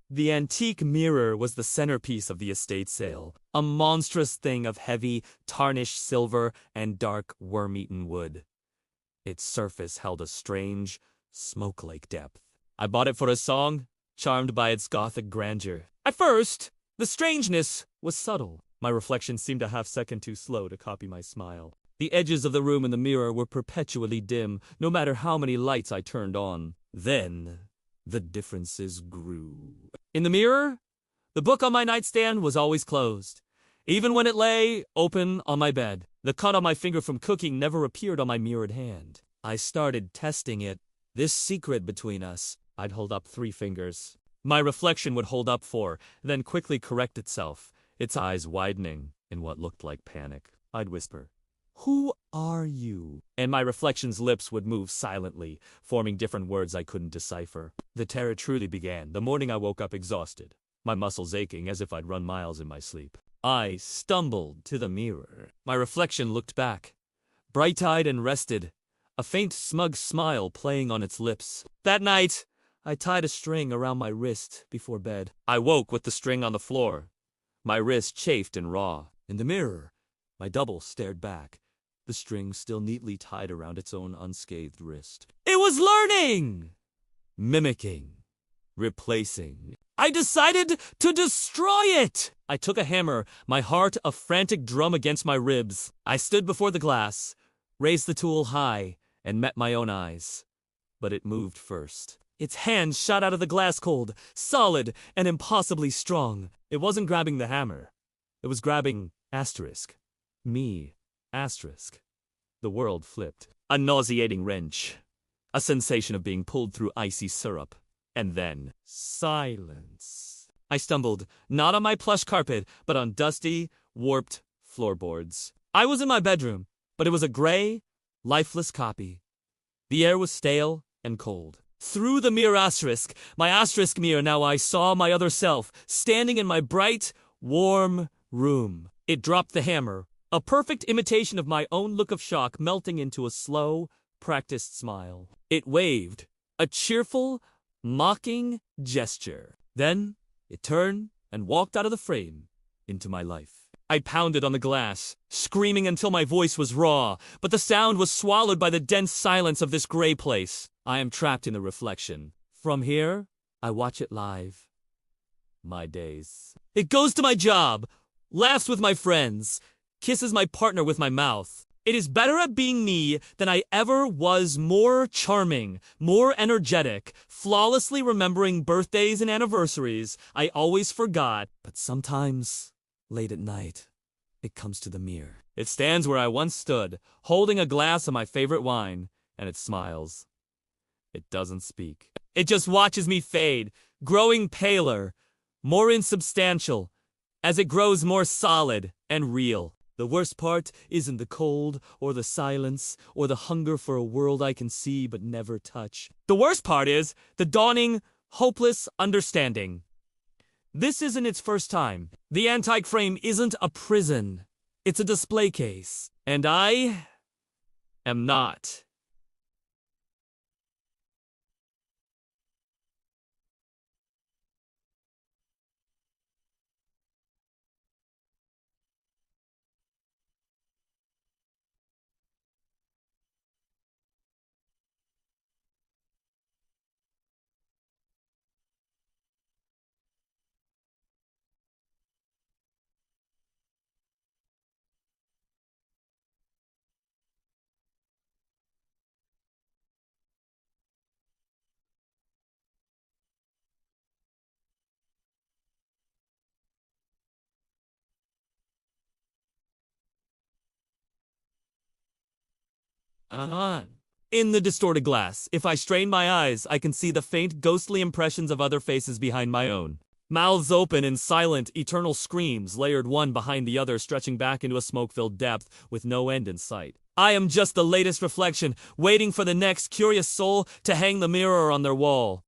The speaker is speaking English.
The antique mirror was the centerpiece of the estate sale, a monstrous thing of heavy, tarnished silver and dark, worm-eaten wood. Its surface held a strange, smoke-like depth. I bought it for a song, charmed by its gothic grandeur. At first, the strangeness was subtle. My reflection seemed a half-second too slow to copy my smile. The edges of the room in the mirror were perpetually dim, no matter how many lights I turned on. Then, the differences grew. In the mirror, the book on my nightstand was always closed, even when it lay open on my bed. The cut on my finger from cooking never appeared on my mirrored hand. I started testing it. This secret between us. I'd hold up 3 fingers. My reflection would hold up 4, then quickly correct itself, its eyes widening in what looked like panic. I'd whisper, "Who are you?" And my reflection's lips would move silently, forming different words I couldn't decipher. The terror truly began the morning I woke up exhausted, my muscles aching as if I'd run miles in my sleep. I stumbled to the mirror. My reflection looked back, bright-eyed and rested, a faint smug smile playing on its lips. That night, I tied a string around my wrist before bed. I woke with the string on the floor, my wrist chafed and raw. In the mirror, my double stared back, the string still neatly tied around its own unscathed wrist. It was learning! Mimicking. Replacing. I decided to destroy it! I took a hammer, my heart a frantic drum against my ribs. I stood before the glass, raised the tool high, and met my own eyes. But it moved first. Its hand shot out of the glass cold, solid and impossibly strong. It wasn't grabbing the hammer. It was grabbing asterisk. Me. Asterisk. The world flipped. A nauseating wrench. A sensation of being pulled through icy syrup. And then, silence. I stumbled, not on my plush carpet, but on dusty, warped floorboards. I was in my bedroom, but it was a gray, lifeless copy. The air was stale and cold. Through the mirror asterisk, my asterisk mirror, now I saw my other self, standing in my bright, warm room. It dropped the hammer, a perfect imitation of my own look of shock melting into a slow, practiced smile. It waved, a cheerful, mocking gesture. Then, it turned and walked out of the frame into my life. I pounded on the glass, screaming until my voice was raw, but the sound was swallowed by the dense silence of this gray place. I am trapped in the reflection. From here, I watch it live. My days. It goes to my job, laughs with my friends, kisses my partner with my mouth. It is better at being me than I ever was, more charming, more energetic, flawlessly remembering birthdays and anniversaries I always forgot. But sometimes, late at night, it comes to the mirror. It stands where I once stood, holding a glass of my favorite wine, and it smiles. It doesn't speak. It just watches me fade, growing paler, more insubstantial, as it grows more solid and real. The worst part isn't the cold, or the silence, or the hunger for a world I can see but never touch. The worst part is the dawning, hopeless understanding. This isn't its first time. The antique frame isn't a prison. It's a display case. And I am not. In the distorted glass, if I strain my eyes, I can see the faint, ghostly impressions of other faces behind my own. Mouths open in silent, eternal screams, layered one behind the other, stretching back into a smoke-filled depth with no end in sight. I am just the latest reflection, waiting for the next curious soul to hang the mirror on their wall.